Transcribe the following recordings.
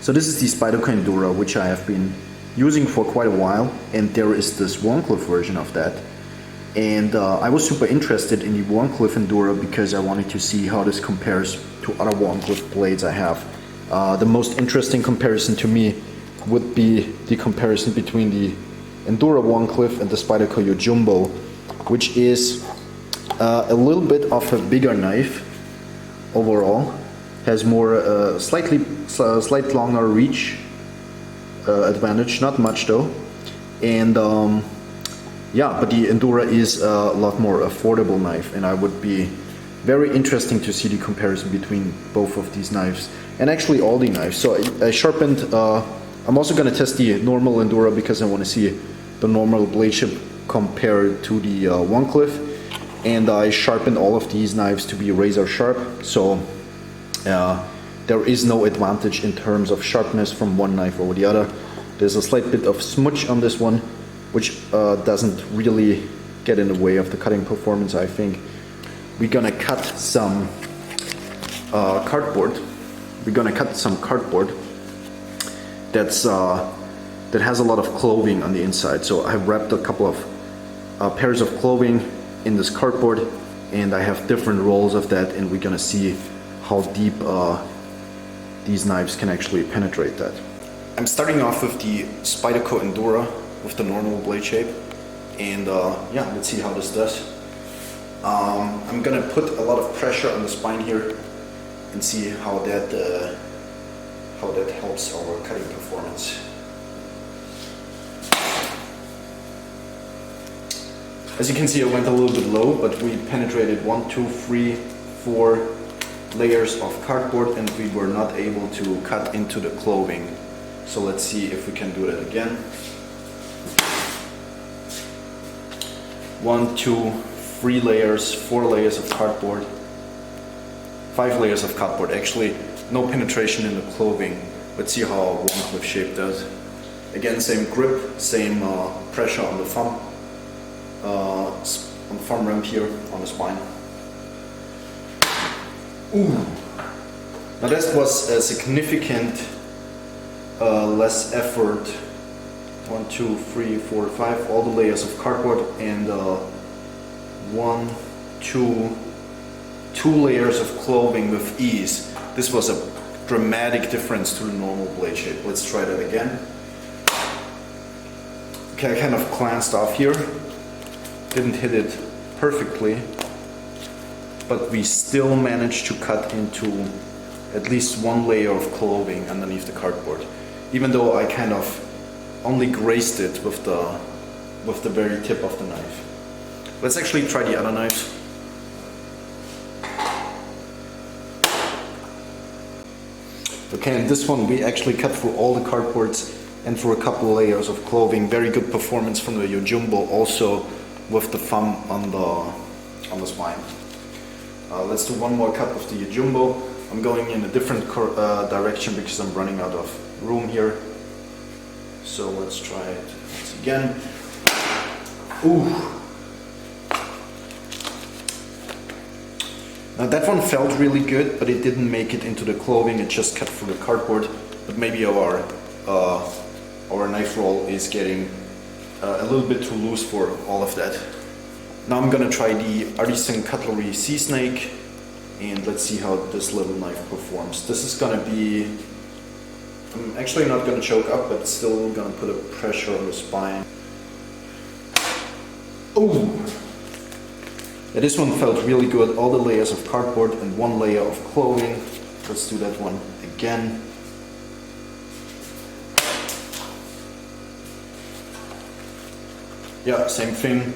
So this is the Spyderco Endura, which I have been using for quite a while, and there is this Wharncliffe version of that. And I was super interested in the Wharncliffe Endura because I wanted to see how this compares to other Wharncliffe blades I have. The most interesting comparison to me would be the comparison between the Endura Wharncliffe and the Spyderco Jumbo, which is a little bit of a bigger knife overall, has more slight longer reach advantage, not much though, and yeah, but the Endura is a lot more affordable knife, and I would be very interesting to see the comparison between both of these knives, and actually all the knives. So I sharpened, I'm also going to test the normal Endura because I want to see the normal blade shape compared to the Wharncliffe, and I sharpened all of these knives to be razor sharp, so there is no advantage in terms of sharpness from one knife over the other. There's a slight bit of smudge on this one, which doesn't really get in the way of the cutting performance, I think. We're gonna cut some cardboard. We're gonna cut some cardboard that has a lot of clothing on the inside. So I have wrapped a couple of pairs of clothing in this cardboard, and I have different rolls of that, and we're gonna see how deep these knives can actually penetrate that. I'm starting off with the Spyderco Endura with the normal blade shape, and yeah, let's see how this does. I'm gonna put a lot of pressure on the spine here and see how that helps our cutting performance. As you can see, I went a little bit low, but we penetrated 1, 2, 3, 4 layers of cardboard, and we were not able to cut into the clothing. So let's see if we can do that again. 1, 2, 3 layers, 4 layers of cardboard, 5 layers of cardboard. Actually, no penetration in the clothing. Let's see how a Wharncliffe shape does. Again, same grip, same pressure on the thumb ramp here on the spine. Ooh. Now this was a significant less effort. 1, 2, 3, 4, 5, all the layers of cardboard, and 1, 2 layers of clothing with ease. This was a dramatic difference to the normal blade shape. Let's try that again. Okay, I kind of glanced off here. Didn't hit it perfectly, but we still managed to cut into at least 1 layer of clothing underneath the cardboard, even though I kind of only grazed it with the very tip of the knife. Let's actually try the other knives. Okay, and this one we actually cut through all the cardboards and through a couple layers of clothing. Very good performance from the Jumbo, also with the thumb on the spine. Let's do one more cut of the Jumbo. I'm going in a different direction because I'm running out of room here. So let's try it once again. Ooh. Now that one felt really good, but it didn't make it into the clothing. It just cut through the cardboard. But maybe our knife roll is getting a little bit too loose for all of that. Now I'm gonna try the Artisan Cutlery Seasnake, and let's see how this little knife performs. This is gonna be, I'm actually not gonna choke up, but still gonna put a pressure on the spine. Ooh! Yeah, this one felt really good. All the layers of cardboard and 1 layer of clothing. Let's do that one again. Yeah, same thing.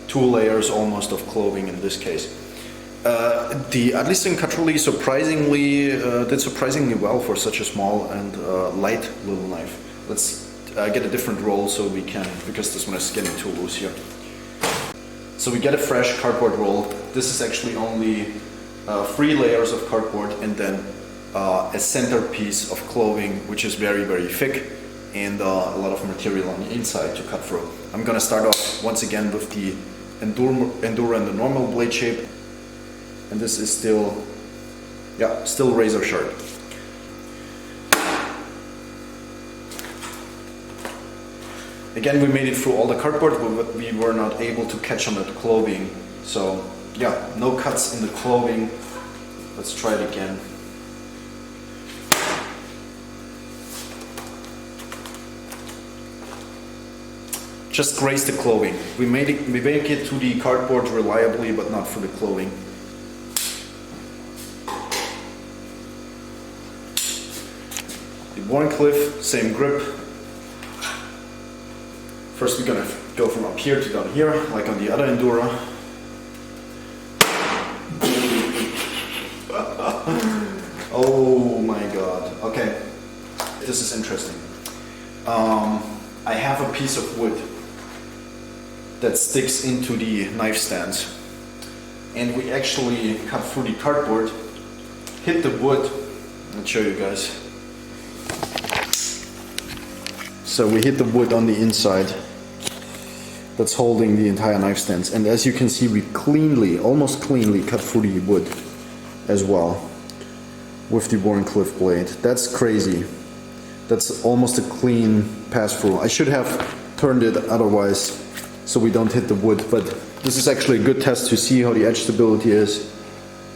2 layers almost of clothing in this case. The Artisan Cutlery did surprisingly well for such a small and light little knife. Let's get a different roll so we can, because this one is getting too loose here. So we get a fresh cardboard roll. This is actually only 3 layers of cardboard, and then a centerpiece of clothing, which is very, very thick, and a lot of material on the inside to cut through. I'm gonna start off once again with the Endura and the normal blade shape, and this is still razor sharp. Again, we made it through all the cardboard, but we were not able to catch on the clothing. So yeah, no cuts in the clothing. Let's try it again. Just grazed the clothing. We make it to the cardboard reliably, but not for the clothing. The Wharncliffe, same grip. First we're gonna go from up here to down here, like on the other Endura. Oh my god. Okay, this is interesting. I have a piece of wood that sticks into the knife stands, and we actually cut through the cardboard, hit the wood. I'll show you guys. So we hit the wood on the inside that's holding the entire knife stands, and as you can see, we cleanly, almost cleanly cut through the wood as well with the Wharncliffe blade. That's crazy. That's almost a clean pass through. I should have turned it otherwise so we don't hit the wood, but this is actually a good test to see how the edge stability is.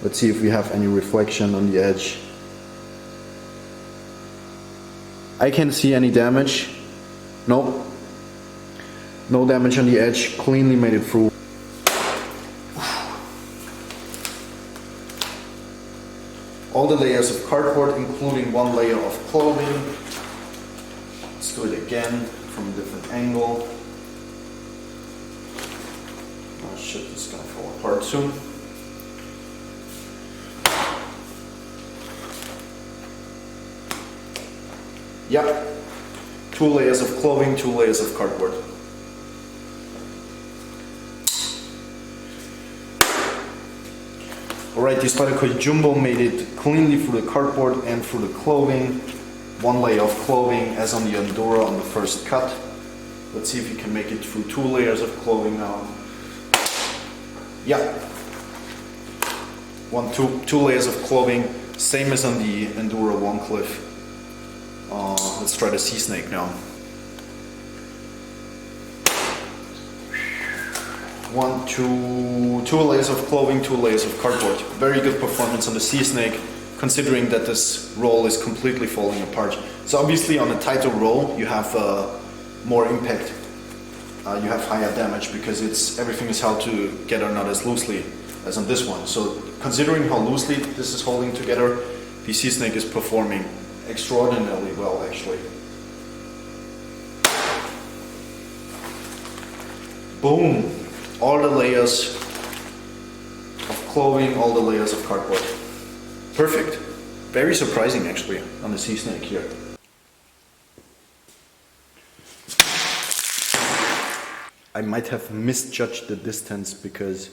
Let's see if we have any reflection on the edge. I can't see any damage. Nope. No damage on the edge. Cleanly made it through. All the layers of cardboard, including one layer of clothing. Let's do it again from a different angle. Oh shit, this is gonna fall apart soon. Yeah, 2 layers of clothing, 2 layers of cardboard. Alright, the Spyderco Jumbo made it cleanly through the cardboard and through the clothing. 1 layer of clothing as on the Endura on the first cut. Let's see if you can make it through 2 layers of clothing now. Yeah. 2 layers of clothing, same as on the Endura Wharncliffe. Let's try the Seasnake now. 2 layers of clothing, 2 layers of cardboard. Very good performance on the Seasnake, considering that this roll is completely falling apart. So obviously on a tighter roll you have more impact. You have higher damage because everything is held together not as loosely as on this one. So considering how loosely this is holding together, the Seasnake is performing extraordinarily well actually. Boom! All the layers of clothing, all the layers of cardboard. Perfect. Very surprising actually on the Seasnake here. I might have misjudged the distance because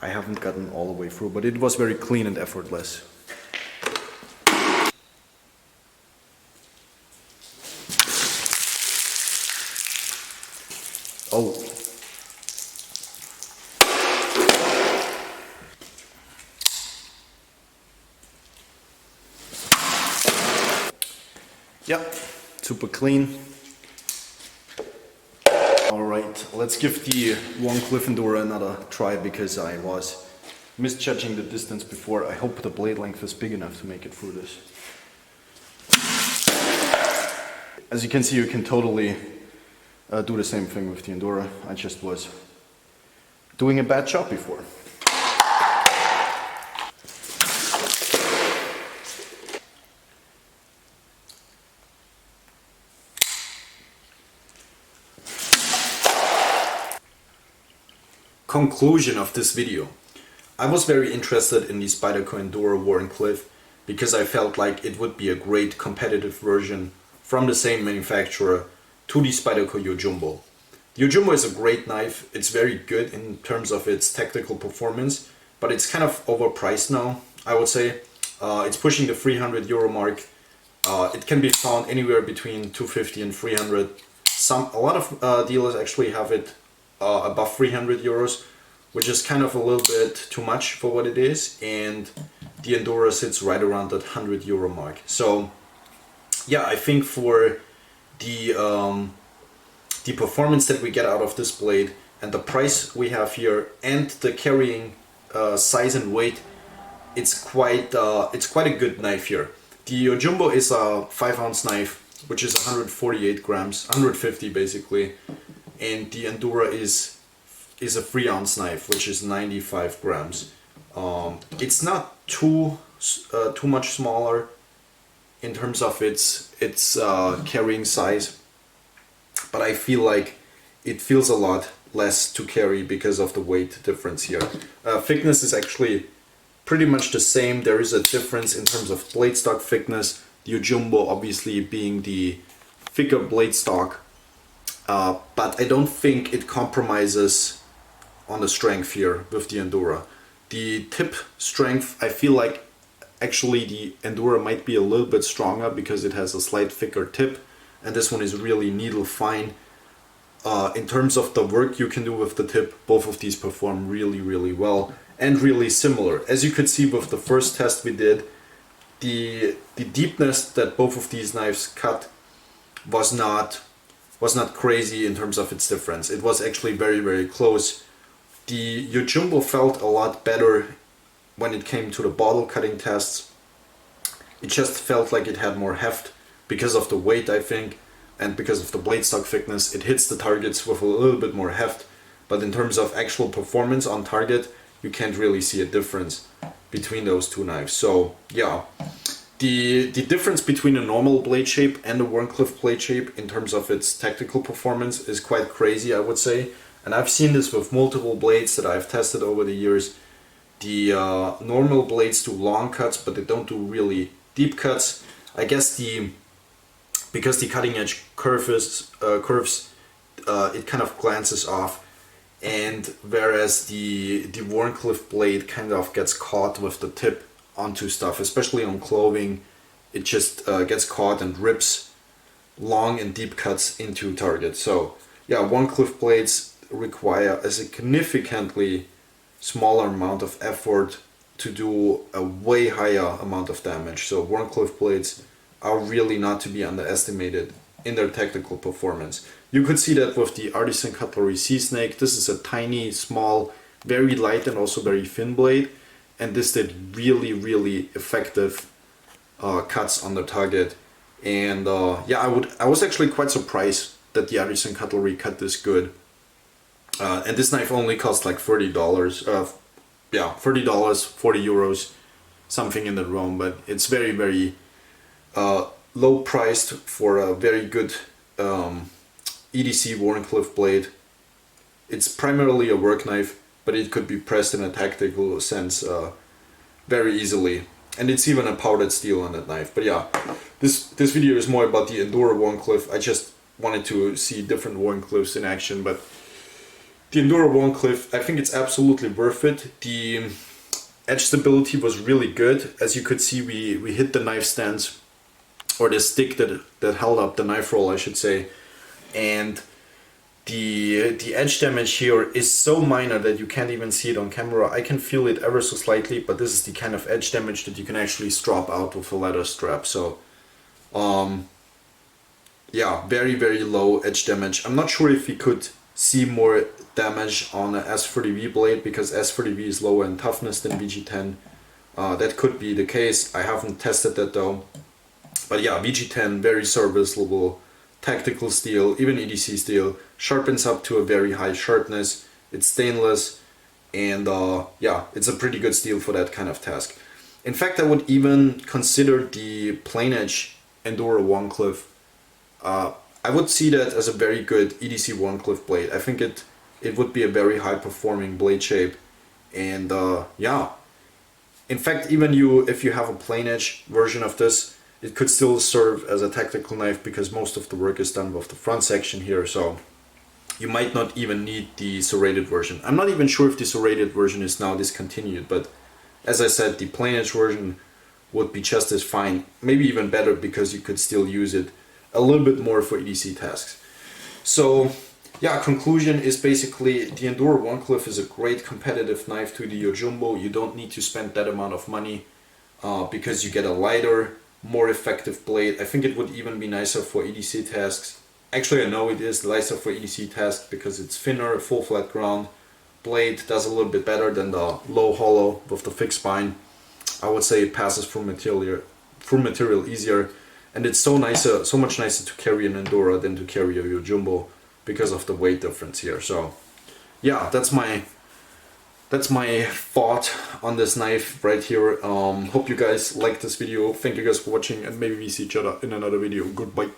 I haven't gotten all the way through, but it was very clean and effortless. Oh. Yep, super clean. Alright, let's give the Wharncliffe Endura another try because I was misjudging the distance before. I hope the blade length is big enough to make it through this. As you can see, you can totally do the same thing with the Endura. I just was doing a bad job before. Conclusion of this video. I was very interested in the Spyderco Endura Wharncliffe because I felt like it would be a great competitive version from the same manufacturer to the Spyderco Jumbo. The Jumbo is a great knife. It's very good in terms of its technical performance, but it's kind of overpriced now, I would say. It's pushing the €300 mark. It can be found anywhere between 250 and 300. A lot of dealers actually have it above €300, which is kind of a little bit too much for what it is, and the Endura sits right around that €100 mark. So yeah, I think for the the performance that we get out of this blade and the price we have here and the carrying size and weight, it's quite a good knife here. The Yojimbo is a 5-ounce knife, which is 148 grams, 150 basically, and the Endura is a 3-ounce knife, which is 95 grams. It's not too much smaller in terms of its carrying size, but I feel like it feels a lot less to carry because of the weight difference here. Thickness is actually pretty much the same. There is a difference in terms of blade stock thickness. The Yojimbo obviously being the thicker blade stock, but I don't think it compromises on the strength here with the Endura. The tip strength, I feel like actually the Endura might be a little bit stronger because it has a slight thicker tip, and this one is really needle fine. In terms of the work you can do with the tip, both of these perform really, really well and really similar. As you could see with the first test we did, the deepness that both of these knives cut was not crazy in terms of its difference. It was actually very, very close. The Yojimbo felt a lot better when it came to the bottle cutting tests. It just felt like it had more heft because of the weight, I think, and because of the blade stock thickness. It hits the targets with a little bit more heft, but in terms of actual performance on target, you can't really see a difference between those two knives. So yeah, the difference between a normal blade shape and a Wharncliffe blade shape in terms of its tactical performance is quite crazy, I would say. And I've seen this with multiple blades that I've tested over the years. The normal blades do long cuts, but they don't do really deep cuts. I guess because the cutting edge curves, it kind of glances off, and whereas the Wharncliffe blade kind of gets caught with the tip onto stuff, especially on clothing, it just gets caught and rips long and deep cuts into target. So yeah, Wharncliffe blades require a significantly smaller amount of effort to do a way higher amount of damage. So Wharncliffe blades are really not to be underestimated in their technical performance. You could see that with the Artisan Cutlery Seasnake. This is a tiny, small, very light and also very thin blade, and this did really, really effective cuts on the target. And yeah, I was actually quite surprised that the Artisan Cutlery cut this good. And this knife only cost like $30. Yeah, $30, 40 euros, something in the realm, but it's very, very low priced for a very good EDC Wharncliffe blade. It's primarily a work knife, but it could be pressed in a tactical sense very easily. And it's even a powdered steel on that knife. But yeah, this video is more about the Endura Wharncliffe. I just wanted to see different Wharncliffes in action, but the Endura Wharncliffe, I think it's absolutely worth it. The edge stability was really good. As you could see, we hit the knife stands, or the stick that held up the knife roll, I should say, and the edge damage here is so minor that you can't even see it on camera. I can feel it ever so slightly, but this is the kind of edge damage that you can actually strop out with a leather strap. So yeah, very, very low edge damage. I'm not sure if we could see more damage on a S30V blade because S30V is lower in toughness than VG10. That could be the case. I haven't tested that though. But yeah, VG10, very serviceable, tactical steel, even EDC steel, sharpens up to a very high sharpness. It's stainless, and yeah, it's a pretty good steel for that kind of task. In fact, I would even consider the plain edge Endura Wharncliffe. I would see that as a very good EDC Wharncliffe blade. I think it would be a very high performing blade shape, and yeah. In fact, even if you have a plain edge version of this, it could still serve as a tactical knife because most of the work is done with the front section here, so you might not even need the serrated version. I'm not even sure if the serrated version is now discontinued, but as I said, the plain edge version would be just as fine, maybe even better, because you could still use it a little bit more for EDC tasks. So yeah, conclusion is basically the Endura Wharncliffe is a great competitive knife to the Yojimbo. You don't need to spend that amount of money because you get a lighter, more effective blade. I think it would even be nicer for EDC tasks Actually, I know it is lighter for EC test because it's thinner, full flat ground. Blade does a little bit better than the low hollow with the fixed spine. I would say it passes through material easier, and it's so much nicer to carry an Endura than to carry a Jumbo because of the weight difference here. So yeah, that's my thought on this knife right here. Hope you guys liked this video. Thank you guys for watching, and maybe we see each other in another video. Goodbye.